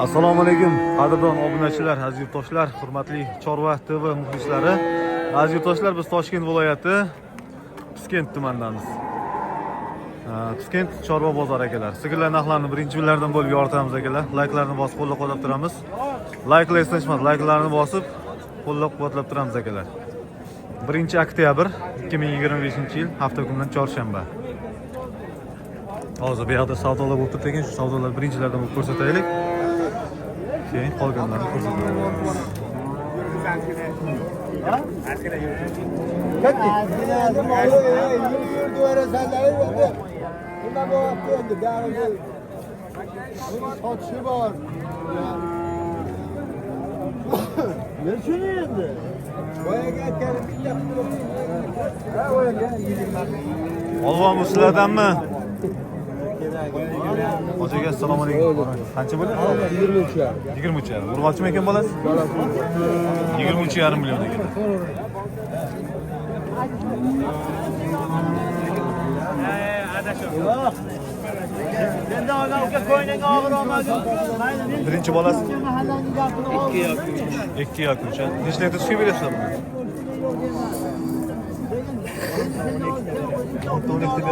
Assalomu alaykum qadrdon obunachilar, aziz yurtdoshlar, hurmatli Chorva TV muxlislari. Aziz yurtdoshlar, biz Toshkent viloyati Piskent tumanidamiz. Piskent Chorva bozori akalar. Sigirlar narxlarini birinchilardan bo'lib yoritamiz akalar. Layklarni bosib qo'llab-quvvatlab turamiz. Layklar eslatishmas, layklarni bosib qo'llab-quvvatlab turamiz akalar. 1-oktyabr 2025-yil hafta kunidan chorshanba. Hozir bu yerda savdolar bo'lib turibdi ekan, shu savdolar birinchilardan bo'lib ko'rsataylik. Keyin qolganlarni ko'rsatamiz. Olvomi sizlardanmi? Hocaga assalomu alaykum. Qancha bo'ladi? 23.5. 23.5. Urg'ochimi ekan bolasi? 23.5 million ekan. Endi aka ko'ynaga og'ir olmadi. Birinchi bolasi 2 yoki 3. 2 yoki 3. Nechta litr suv berasiz buni?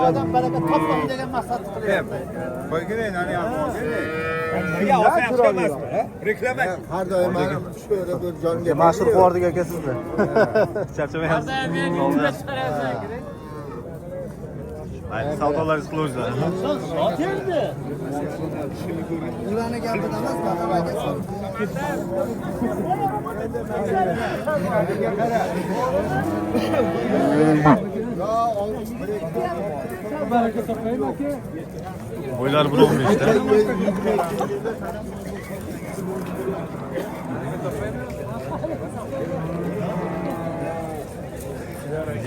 Odam baraka topmoq degan maqsad qilyapti. Qo'ygin, nani ham. Reklama. Har doim shu yerda bir jonga Mashhur qo'rdik aka sizni. Charchamayapsiz. Mayli, savdolaringiz qilaveringlar. Keldi. ularni gapida emas, baqabaga sol. Baraka topaymi aka? Bo'ylar 1.15 ta.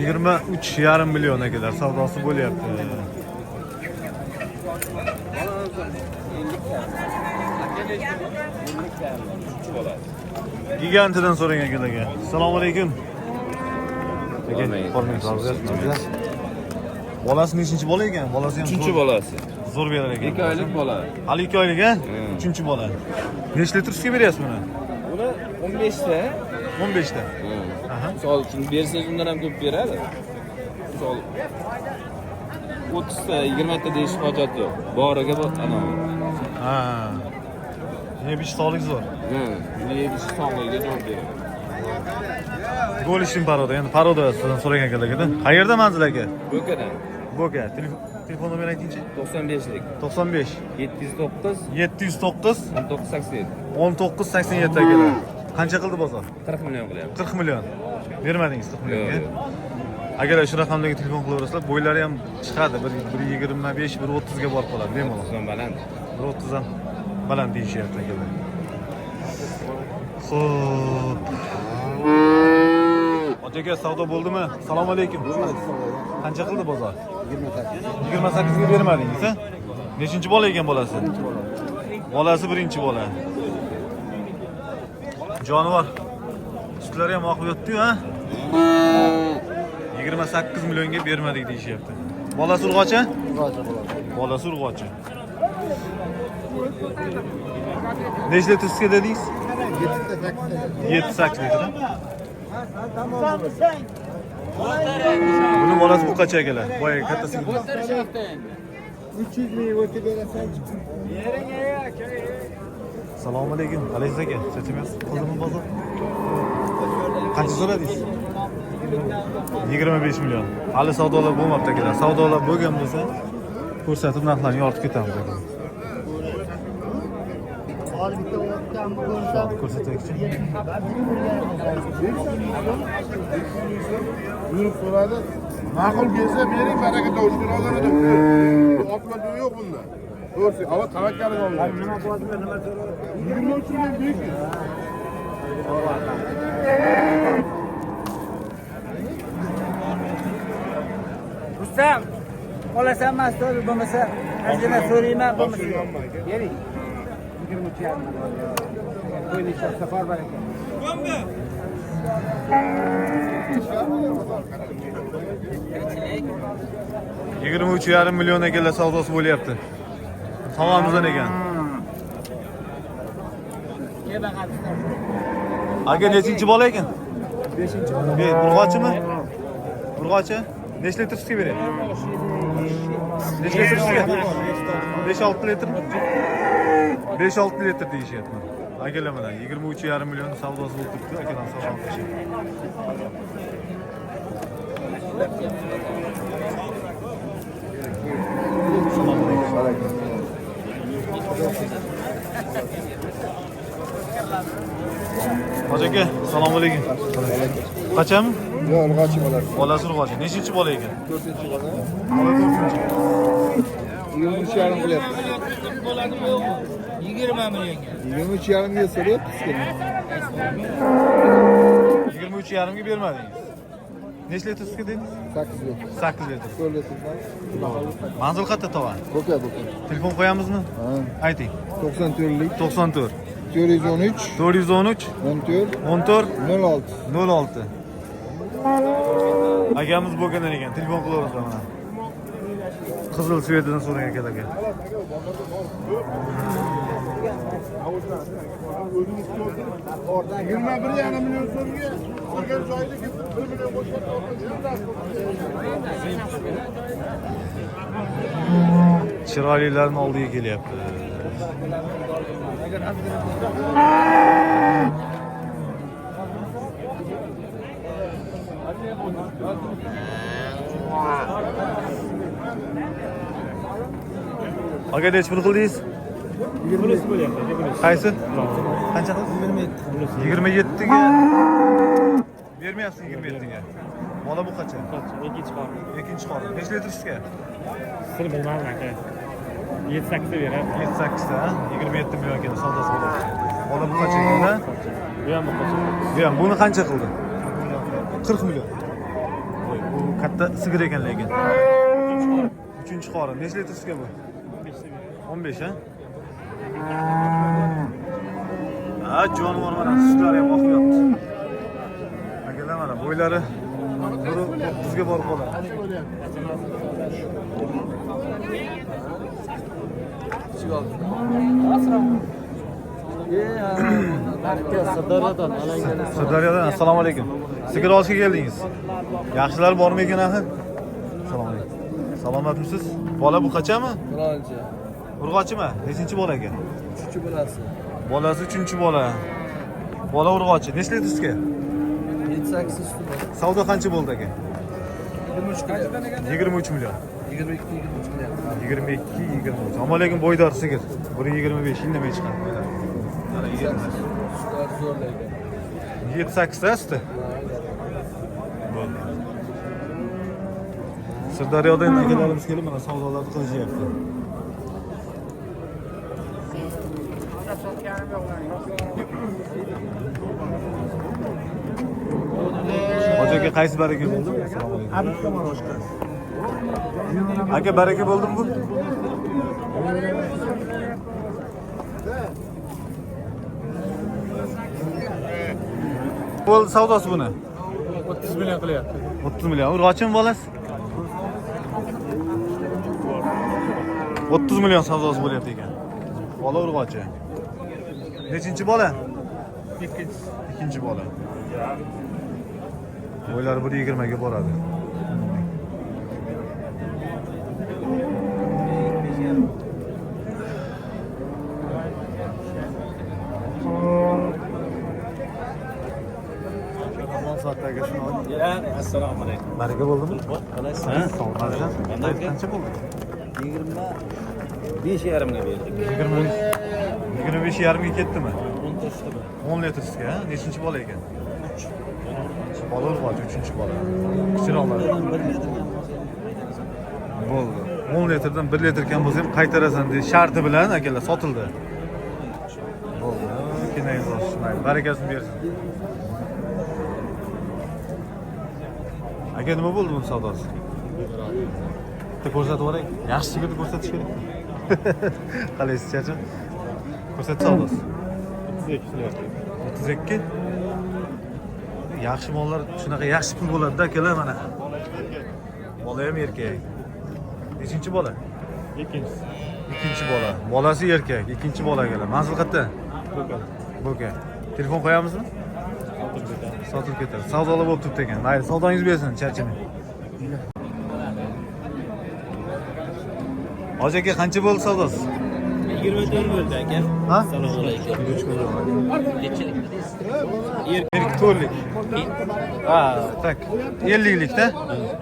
23.5 million akalar savdosi bo'lyapti. Gigantidan so'rang akalarga. Assalomu alaykum. Bolasi nechinchi bola ekan? Bolasi ham Uchinchi bolasi. zo'r berar ekan. 2 oylik bola. Hali 2 oylik a? 3-bola. Nechta litr sutga beryapsiz buni? Buni 15 ta. 15 ta. Aha. Misol uchun bersangiz undan ham ko'p beradi. Misol 30 ta, 20 ta deyish hojat yo'q. Boriga bu ana. Ha. Yebish sog'lik zo'r. Yebish sog'ligiga javob beradi. Gol ishim paroda. Endi paroda sizdan so'ragan akalarga-da. Qayerda manzil aka? Bo'kadan. Bo'ka. Telefon nomerini aytingchi. 95lik. 95 709 709 1987. 1987 akalar. Qancha qildi bozor? 40 million qilyapti. 40 million. Bermadingiz 40 millionga. Yo'q. Agar shu raqamlarga telefon qilaverasizlar, bo'ylari ham chiqadi. 1.25, 1.30 ga borib qoladi, bemalol. Son baland. 1.30 ham baland deyishyapti akalar. Xo'p. Otaga savdo bo'ldimi? Assalomu alaykum. Qancha qildi bozor? 28 ga bermadingiz, a? Nechinchi bola ekan bolasi? Bolasi birinchi bola. Jonivor. Sutlari ham oqib yotdi-yu, ha? 28 millionga bermadik deyishyapti. Bolasi urg'ochi? Bolasi urg'ochi. Nechta litr sutga dedingiz? 7-8 litr. Buni bolasi bu qancha akalar? Boyaga kattasi. 300 ming o'tib berasan. Assalomu alaykum. Alaysiz aka. Charchamayapsiz? Qildimi bozor? Qancha so'radingiz? 25 million. Hali savdolar bo'lmabdi akalar. Savdolar bo'lgan bo'lsa, ko'rsatib narxlarni yoritib ketamiz aka. Ko'rsataylikchi. Yurib so'radi. Ma'qul kelsa bering, baraka tovushini oladi. Oqlab yo'q bunda. To'g'ri, avval tavakkalini oladi. Nima bo'ldi, nima so'radi? 23 ming buyuk. Rustam, olasan mastor bo'lmasa, ajina so'rayman bo'lmasa. Bering. 23.5. Qo'yni safar bor ekan. 23,5 million ekanlar savdosi bo'lyapti. Tomomizdan ekan. Aka nechinchi bola ekan? 5-chi. Urg'ochimi? Urg'ochi? Necha litr sutga beradi? Necha litr sutga? 5-6 litr. 5-6 litr deyishyapti. Akalar mana 23,5 million savdosi bo'lib turibdi. Akalar sotmoqchi. Hoji aka, assalomu alaykum. Qachami? Yo'q, urg'ochi bo'ladi. Bolasi urg'ochi. Nechinchi bola ekan? 4-chi bola. Bola 4-chi. 23,5 qilyapti. 20 millionga. 23,5 ga so'rayapti sizga. 23,5 ga bermadingiz. Necha litr sutga dedingiz? 8 litr. 8 litr. 4 litrdan. Manzil qayerda tovan? Bo'ka. Telefon qo'yamizmi? Ha. Ayting. 94lik 94 413 413 14 14 06. 06. Akamiz bo'lgandan ekan, telefon qilaveramiz mana. Qizil svetidan so'rang akalarga. Oradan 21,5 million so'mga qolgan joyida 1 million qo'shib Chiroylilarning oldiga kelyapti. Aka nech pul qildingiz? 20 bo'lyapti. Qaysi? Qancha qildi? 27 ga. Bermayapsiz 27 ga. Bola bu qancha? Ikkinchi qor. Ikkinchi qor. Necha litr sutga? Sir bilmadim aka. 7-8 beradi. 7-8 ta, 27 million ekan savdosi bo'ladi. Bola bu qancha ekan? Bu ham boshqa. Bu ham buni qancha qildi? 40 million. Voy, bu katta sigir ekan lekin. 3-chi qori. Necha litr sutga bu? 15 ha? Ha, jonivor mana sutlari ham oqyapti. Akalar mana bo'ylari 9 ga borib qoladi. Sirdaryodan assalomu alaykum. Sigir olishga keldingiz. Yaxshilar bormi ekan axir? Assalomu alaykum. Salomatmisiz? Bola bu qachami? Birinchi. Urg'ochimi? Nechinchi bola ekan? 3 bolasi. Bolasi 3-chi bola. Bola urg'ochi. Necha litr sutga? 7-8 suti bor. Savdo qancha bo'ldi aka? 23 qanchadan ekan? 23 million. 22 qilyapti. 22, 23. Ammo lekin bo'ydor sigir. 1.25 indamay chiqadi bo'ydor. Mana 20. Sutlar zo'rlaydi. 7-8 ta suti. Sirdaryodan akalarimiz kelib mana savdolarni qilishyapti. Hoji aka qaysi baraka bo'ldi? Assalomu alaykum. Aka baraka bo'ldimi bu? Bo'l savdosi buni. 30 million qilyapti. 30 million. Urg'ochimi bolasi? 30 million savdosi bo'lyapti ekan. Bola urg'ochi. Nechinchi bola? Ikkinchi bola. Bo'ylari 1.20 ga boradi. Assalomu alaykum. Baraka bo'ldimi? Qalaysiz? Qancha bo'ldi? 25,5 ga berdik. 25,5 ga ketdimi? 10 10 litr sutga, nechinchi bola ekan? 3. Bola urg'ochi, 3-chi bola. Kichikroqlar. Bo'ldi. 10 litrdan 1 litr kam bo'lsa ham qaytarasan dedi sharti bilan akalar sotildi. Bo'ldi. Kenayingiz olsun. Barakasini bersin. Aka nima bo'ldi bu savdosi? Bitta ko'rsatib yuboring. Yaxshi sigirni ko'rsatish kerak. Qalaysiz, chacha? Ko'rsat savdosi. 32. Yaxshi mollar shunaqa yaxshi pul bo'ladi-da akalar mana. Bola ham erkak. Nechinchi bola? Ikkinchi bola. Bolasi erkak, ikkinchi bola akalar. Manzil qayerda? Bo'ka. Telefon qo'yamizmi? Sotib ketadi. Savdolar bo'lib turibdi ekan. Mayli, savdongiz bersin, charchamang. Hoji aka, qancha bo'ldi savdosi? 24 bo'ldi aka. Ha? Assalomu alaykum. Erkak to'rtlik. Ha, tak. 50likda.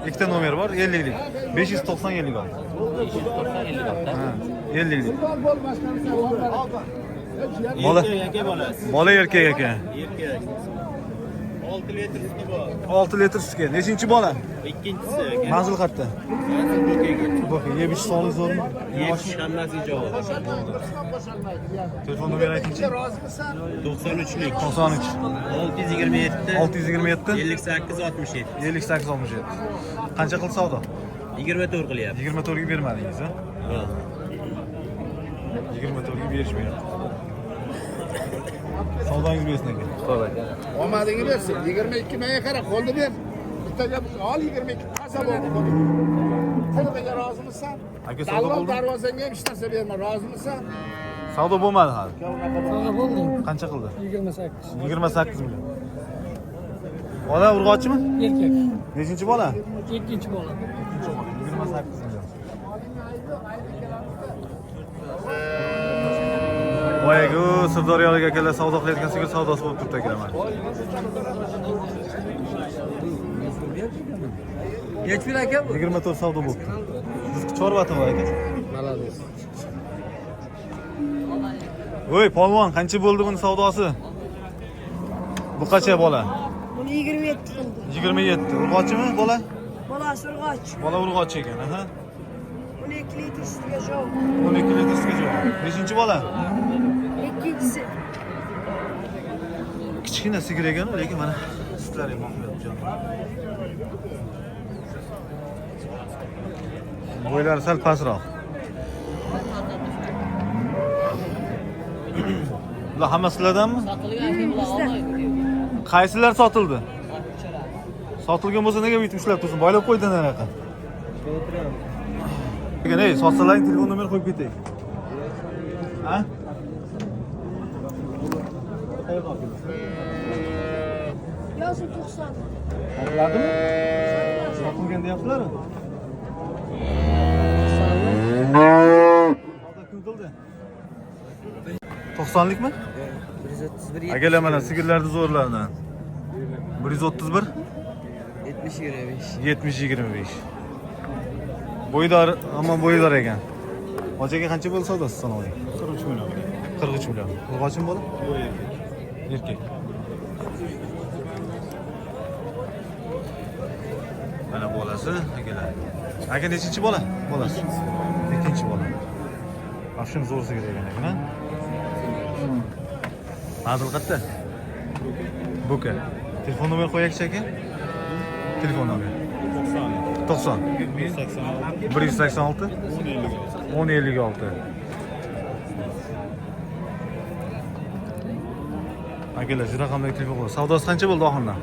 Ikkita nomer bor, 50lik. 590 50 oldi. 590 Ha, 50lik. Bola. Aka bolasi. Bola erkak ekan. Erkak. 6 litr suti bor. 6 litr sutga. Nechinchi bola? Ikkinchisi aka. Manzil qayerda? Bo'ka, yeb ichish sog'lik zo'rmi? Yechish hammasi javob. Telefon nomeri aytingchi. 93lik. 93 627 627 58 67. 58 67. Qancha qildi savdo? 24 qilyapti. 24 ga bermadingiz, ha? 24 ga berishmayapti. Savdongiz bersin aka. Omadingni bersin. 22 mingga qara, qo'lni ber. Bittaga ol 22 qasa bo'ldi. Qilqiga rozimisan? Aka, savdo Dallol bo'ldimi? darvozangga ham hech narsa berma, rozimisan? Savdo bo'lmadi hali. Savdo bo'ldi. Qancha qildi? 28. 28 million. Bola urg'ochimi? Erkak. Nechinchi bola? Ikkinchi bola. 28 million. Boyagu Sirdaryolik akalar savdo qilayotgan sigir savdosi bo'lib turibdi akalar mana. Yechmir aka bu. 24 savdo bo'libdi. Siz chorvati bor aka. Malades. Voy, polvon, qancha bo'ldi buni savdosi? Bu qancha bola? Buni 27 qildi. 27. Urg'ochimi bola? Bolasi urg'och. Bola urg'och ekan, aha. Buni 2 litr sutga javob. 12 litr sutga javob. Nechinchi bola? Ikkinchisi. Kichkina sigir ekan, lekin mana sutlari ham oqyapti. Bo'ylari sal pastroq. Bular hammasi sizlardanmi? Qaysilar sotildi? Sotilgan bo'lsa nega buyitib ishlab tursin? Boylab qo'ydan anaqa. Degan, ey, sotsalaring telefon nomer qo'yib ketaylik. Ha? Yozib 90. Sotiladimi? Sotilgan deyapsizlar? Kun qildi. 90likmi? 131 Akalar mana sigirlarni zo'rlaridan. 131 70 25. 70-25. Bo'ydor, hamon bo'ydor ekan. Hojaga qancha bo'lsa savdosi sanoqli? 43 million. 43 million. Urg'ochim bo'la? Erkak. Mana bolasi, akalar. Aka nechinchi bola? Bolasi. Ikkinchi bola. Afshim zo'r sigir ekan ekan, ha? Manzil qayerda? Bo'ka. Telefon nomer qo'yaylik aka? Telefon nomer 90 186 1056. Akalar, shu raqamdagi telefon qo'ying. Savdosi qancha bo'ldi oxirdan?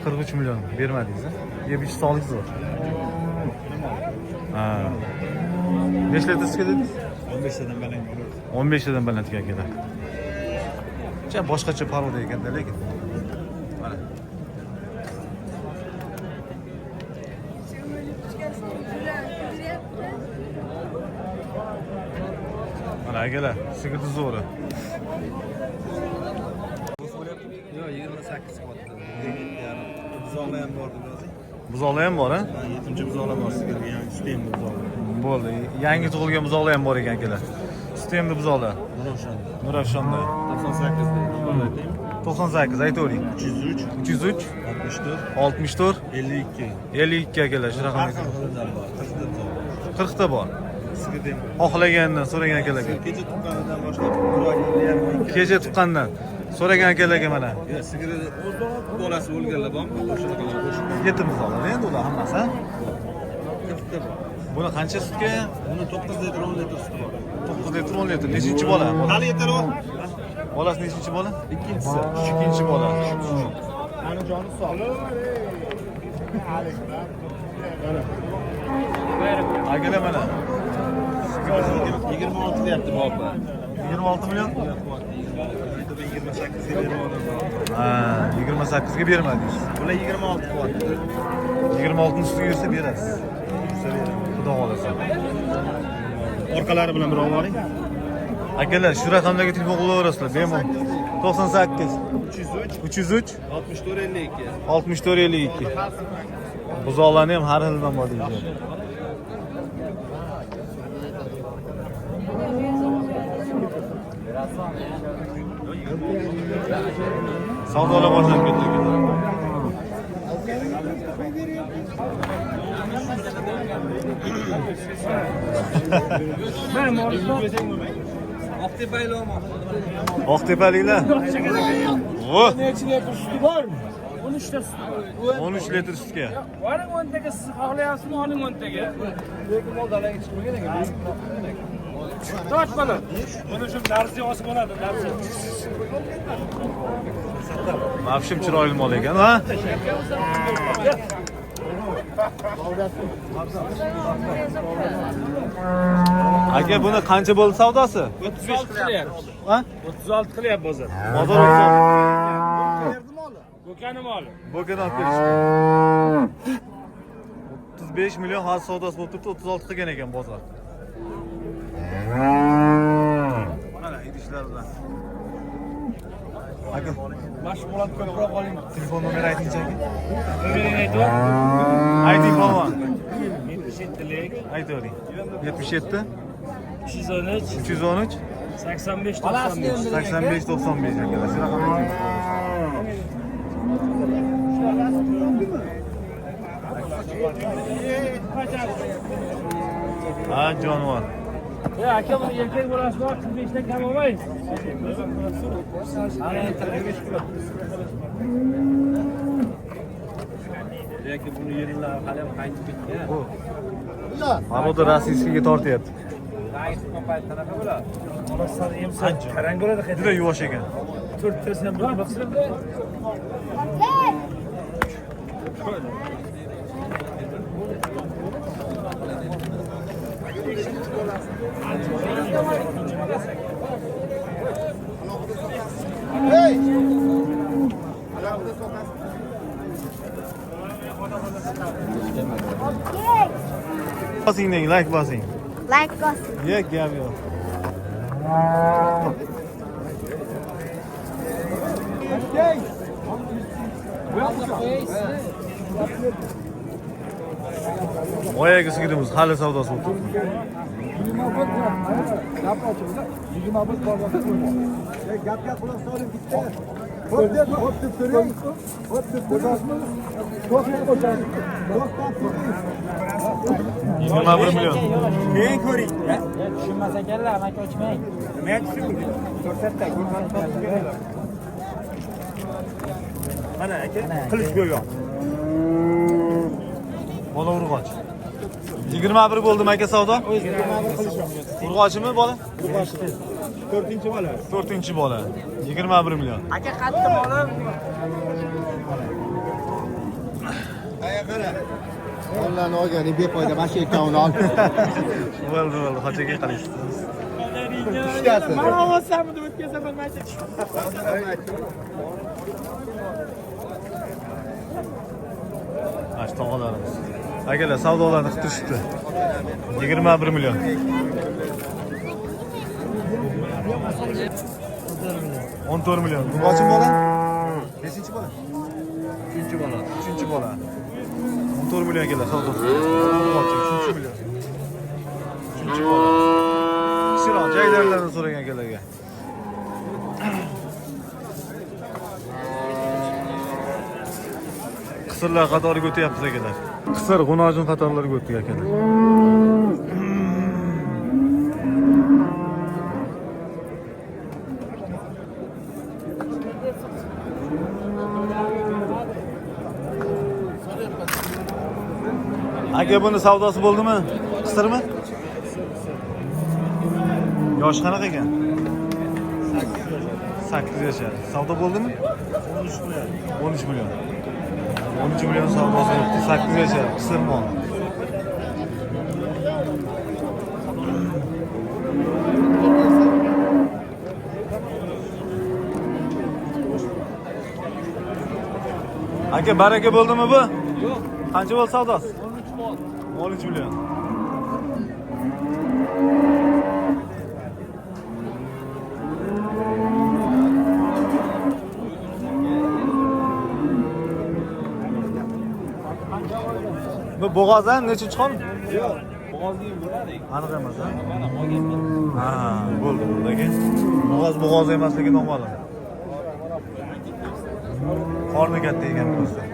43 million bermadingiz, ha? Yeb ichish sog'lik zo'r. Ha. Necha litr sutga dedingiz? 15 tadan baland. 15 tadan baland akalar. Boshqacha paroda ekanda, lekin. Mana. Mana akalar, sigirni zo'ri. Yo'q, 28 qilyapti. Buzoqlar ham bor deb yozing. Buzoqlar ham bor, ha? 7-chi buzoqlar bor, sigirga yangi sistem buzoqlar. Bo'ldi. Yangi tug'ilgan buzoqlar ham bor ekan akalar. Sistemli buzoqlar. Nurafshonda. 98 deydi. 98 aytavering. 303 303 64 64 52. 52 akalar, shu raqamga. Har xildan bor. 40 ta bor. Sigirda ham. Xohlagandan so'ragan akalarga. Kecha tuqqanidan boshlab 1 oy yarim. Kecha tuqqandan so'ragan akalarga mana Sigiri bolasi o'lganlar bormi? O'shalarga qo'shib. yetim buzoqlar endi ular hammasi, ha? 40 ta bor. Buni qancha sutga? Buni 9 litr 10 litr suti bor. 9 litr 10 litr. Nechinchi bola? Hali yetaroq. Bolasi nechinchi bola? Ikkinchisi. Ikkinchi bola. Ani joni sog'. Akalar mana 26 deyapti bopa. 26 milyon. 28'e bermonim. Ha, 28'ga bermadingiz. Bular 26 qilyapti. 26'ning ustiga yursa berasiz. Xudo xolasa. Orqalari bilan bir olib oling. Akalar, shu raqamlarga telefon qilaverasizlar, bemalol. 98 303 64 52. 64 52. Buzoqlarni ham har xildan bor deydi. Savdolar boshlanib ketdi. Oqtepaliklar. Vo. 13 litr sutga. Varing 10 taga siz xohlayapsizmi? Oling 10 taga. Lekin moldalarga chiqmagan ekan. Toch mana. Buni shu narzi osib oladi, narzi. Mavshim chiroyli mol ekan, ha? Aka, buni qancha bo'ldi savdosi? 36 qilyapti. Ha? 36 qilyapti bozor. Bozor o'tsa. Bo'kani moli. Bo'kani olib kelishdi. 35 million hozir savdosi bo'lib turibdi, 36 qilgan ekan bozor. Mana idishlar bilan. Aka, Mashg'ulot ko'proq oling. telefon nomeri aytingchi aka. Nomerini aytib. Ayting polvon. 77lik Aytavering. 77 313 313 85 95. 85 95 akalar. Shu raqamga ayting. Ha, jonivor. Ya aka buni erkak bo'lasizmi? 45 dan kam olmaysiz. Lekin buni yerinlar hali ham qaytib ketgan. Mana bu rossiyskiga tortyapti. Qarang bo'ladi. Juda yuvosh ekan. 4 tasini ham bir baqsirda. Hey! Bosing deng, like bosing. Like bos. Yek, gap yo'q. Boyagi sigirimiz hali savdosi bo'lib turibdi. Yigirma bir million. Men ko'ring. Tushunmas ekanlar, amaki ochmang. Men tushundim. Ko'rsatda, mana aka, qilich go'yo. Bola urg'och. 21 bo'ldimi aka savdo? Urg'ochimi bola? 4-bola. 4-bola. 21 million. Aka qattiq bola. Onlarni olgani befoyda mana shu ikkavini ol. Bo'ldi, xochaga qaraysiz. Mana olsammi deb o'tkazaman maycha. Ash tog'alarimiz. Akalar savdolarni qilib turishibdi. 21 million. 14 million. Urg'ochim bola? Nechinchi bola? 3-bola. 3-bola. 14 million akalar savdosi. Urg'ochim 3 million. 3-bola. Kichikroq jaydarlarni so'ragan akalarga. Qisirlar qatoriga o'tyapmiz akalar. Qisir g'unojin qatorlariga o'tdik akalar. Aka buni savdosi bo'ldimi? Qisirmi? Yosh qanaqa ekan? 8 yashar. Savdo bo'ldimi? 13 million. 13 million savdosi bo'ldi. 8 yashar. Qisir mol. Aka baraka bo'ldimi bu? Yo'q. Qancha bo'ldi savdosi? 13 bol. 13 million. Bu bo'g'ozdan necha chiqon? Yo'q. Bo'g'ozni bo'ladi. Aniq emas, ha? Mana olganman. Ha, bo'ldi, aka. Bo'g'oz emasligi noma'lum. Qorni katta ekan do'stlar.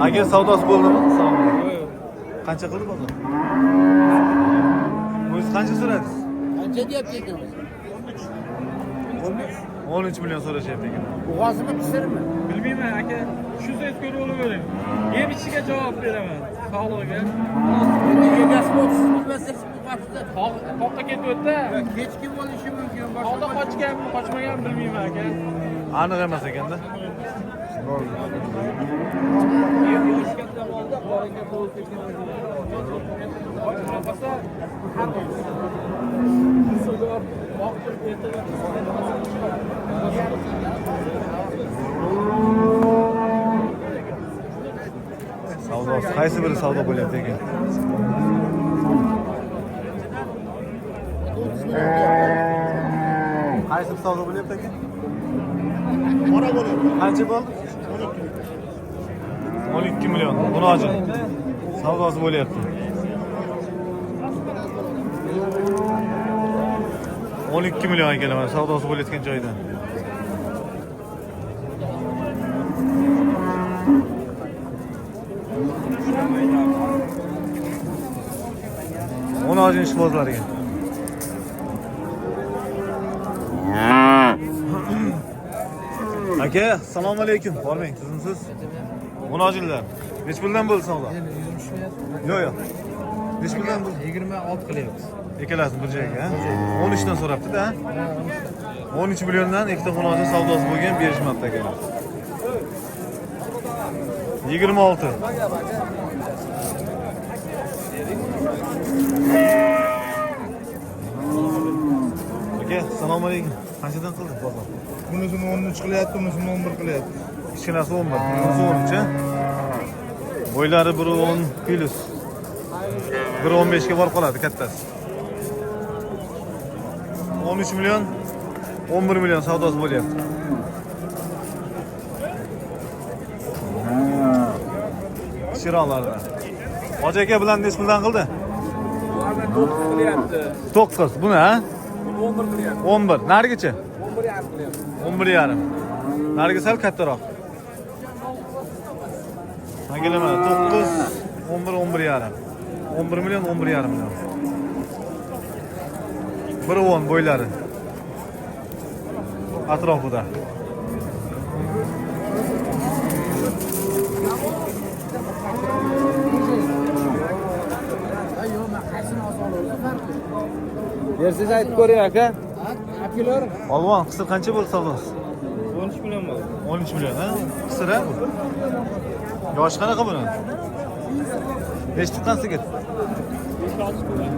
Aka savdosi bo'ldimi? Qancha qildi bozor? O'zingiz qancha so'radingiz? Qancha deyapti ekan? 13 million so'rashyapti ekan. Bo'g'ozimi pisirmi? Bilmayman aka. Shu so'z ko'rib olavering. Yeb ichiga javob beraman. Sog'lig'iga. Endi egasi bo'lib siz bilmasangiz bu vaqtda Qoqqa ketib o'tdi. hech kim bo'lishi mumkin. Holda qochganmi, qochmaganmi bilmayman aka. Aniq emas ekanda. Savdosi qaysi biri savdo bo'lyapti ekan? Qaysi bir savdo bo'lyapti ekan? Qora bo'lyapti. Qancha bo'ldi? 12 million. Buni oching. Savdosi bo'lyapti. 12 million ekan, savdosi bo'layotgan joydan. Onu oching ishbozlariga. Aka, assalomu alaykum. Bormang, sizmisiz? Buni ochinglar. Nech puldan bo'ldi savdo? Yo'q, yo'q. Nech puldan bo'ldi? 26 qilyapmiz. Ikkalasi bir joyga, ha? 13 dan so'rabdi-da. 13 milliondan ikkita xonasi savdosi bo'lgan, berishmabdi akalar. 26. Aka, assalomu alaykum. Qanchadan qildik bozor? Bunisini 13 qilyapti, bunisini 11 qilyapti. Kichkinasi 11, bunisi 13, ha? Bo'ylari 1.10 plus. 1.15 ga borib qoladi kattasi. 13 million, 11 million savdosi bo'lyapti. Chiroqlardan. Hoji aka bilan nech puldan qildi? 9 qilyapti. 9. Buni, ha? 11 qilyapti. 11. Narigacha? 11,5 qilyapti. 11,5. Nariga sal kattaroq. Mana mana 9, 11, 11,5. 11 million, 11,5 million. 1.10 bo'ylari. Atrofida. Bersiz aytib ko'ring aka. Olvon, qisir qancha bo'ldi savdosi? 13 million bo'ldi. 13 million, ha? Qisir, ha bu? Yoshi qanaqa buni? Nechi tuqqan sigir?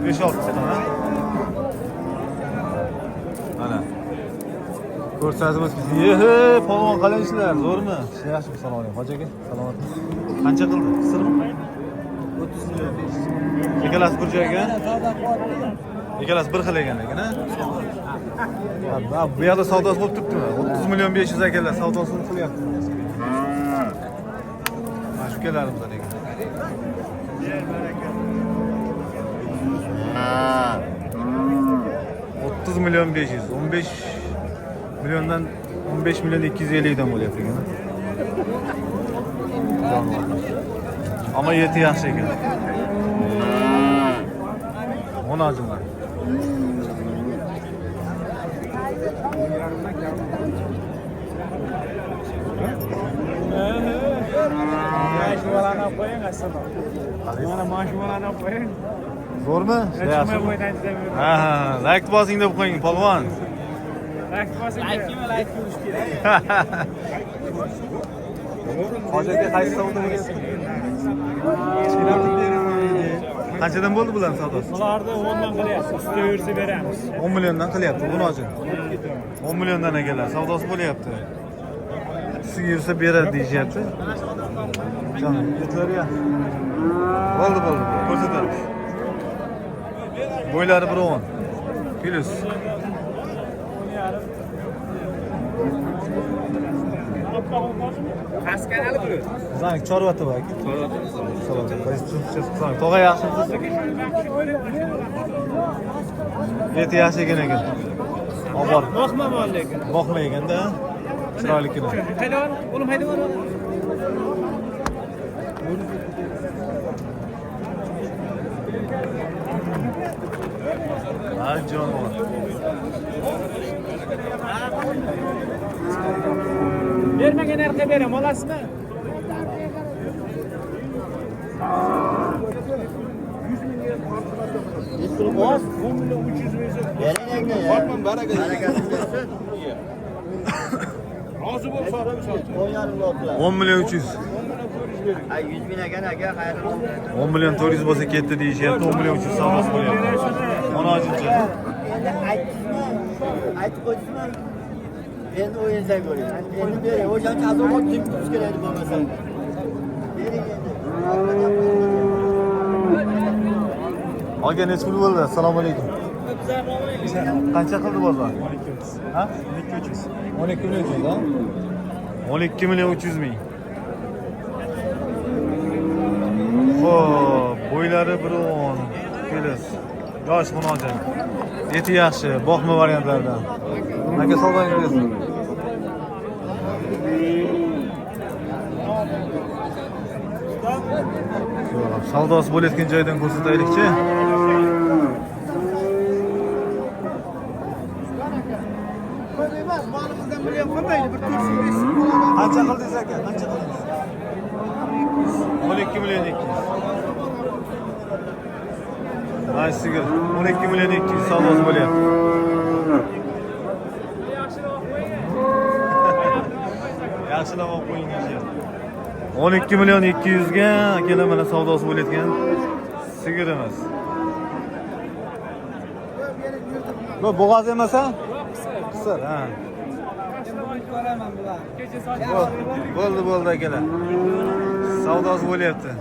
5-6 tuqqan, ha? Mana. Ko'rsatib o'tkiz. Yehe, polvon qalay ishlar, zo'rmi? Yaxshi, assalomu alaykum. Hoji aka, salomat. Qancha qildi? Qisirmi? 30 million. Ikkalasi bir joyga. Ikkalasi bir xil ekan lekin, ha? Bu yerda savdosi bo'lib turibdimi? 30 million 500 akalar savdosini qilyapti. Mana shu kelarimizdan ekan. 30 million 500, 15 milliondan 15 million 250 dan bo'lyapti ekan. Ama yeti yaxshi ekan. Onu acımlar. Maşuvalana koyun aslında. Bana maşuvalana koyun. Zor mu? Çıkmaya koydan istemiyorum. Ha, like basing deb qo'ying, polvon. Like basing. Like kime like ko'rish kerak. Hozirga qaysi savdo bo'lyapti? Qanchadan bo'ldi bularning savdosi? Bularni 10dan qilyapsiz. Ustiga yursa beramiz. 10 milliondan qilyapti buni uchun. 10 milliondan egalar savdosi bo'lyapti. Sizga yursa beradi deyishyapti. Canım, yetlariga. Bo'ldi. Ko'rsatamiz. Bo'ylari 1.10. Plus. Qaskanali bu. Zanik chorvati bor aka. Chorvati. Tog'a yaxshimisiz? Eti yaxshi ekan ekan. Obor. Boqmaman lekin. Boqmayganda chiroylikina. Haydavor, o'g'lim haydavor. Ay jonivor. Bermagan narxga beraman, olasizmi? Oz 10 milyon 300 versin. Verin ya. Bakmam bereketi versin. Razı bol sahibi satın. 10 yarım lotla. 10 milyon 300. Ay 100 bin eken aka hayırlı olsun. 10 milyon 400 bo'lsa ketdi deyishyapti. 10 milyon 300 savdosi bo'lyapti. Mana hojincha. Endi aytdingmi? Aytib qo'ydingmi? Endi o'yindan ko'ring. Endi bering. O'shancha azob kim tutish kerak bo'lmasa. Bering endi. Aka necha pul bo'ldi? Assalomu alaykum. Qancha qildi bozor? 1200. Ha? 1200. 12 million ha? 12 million 300 ming. Xo'p, bo'ylari 1.10. Kelis. Yosh munojon. Eti yaxshi, boqma variantlardan. Aka savdoingiz bersin. Savdosi bo'layotgan joydan ko'rsataylikchi. Ko'p emas, molimizdan bir ham qolmaydi. Bir 400 Qancha qildingiz aka? Qancha qildingiz? 12 million 200. Ay sigir. 12 million 200 savdosi bo'lyapti. Yaxshilab olib qo'ying deyapti. 12 million 200 ga akalar mana savdosi bo'layotgan sigirimiz. Bu bo'g'oz emas-a? Qisir, ha. Bo'ldi akalar. Savdosi bo'lyapti.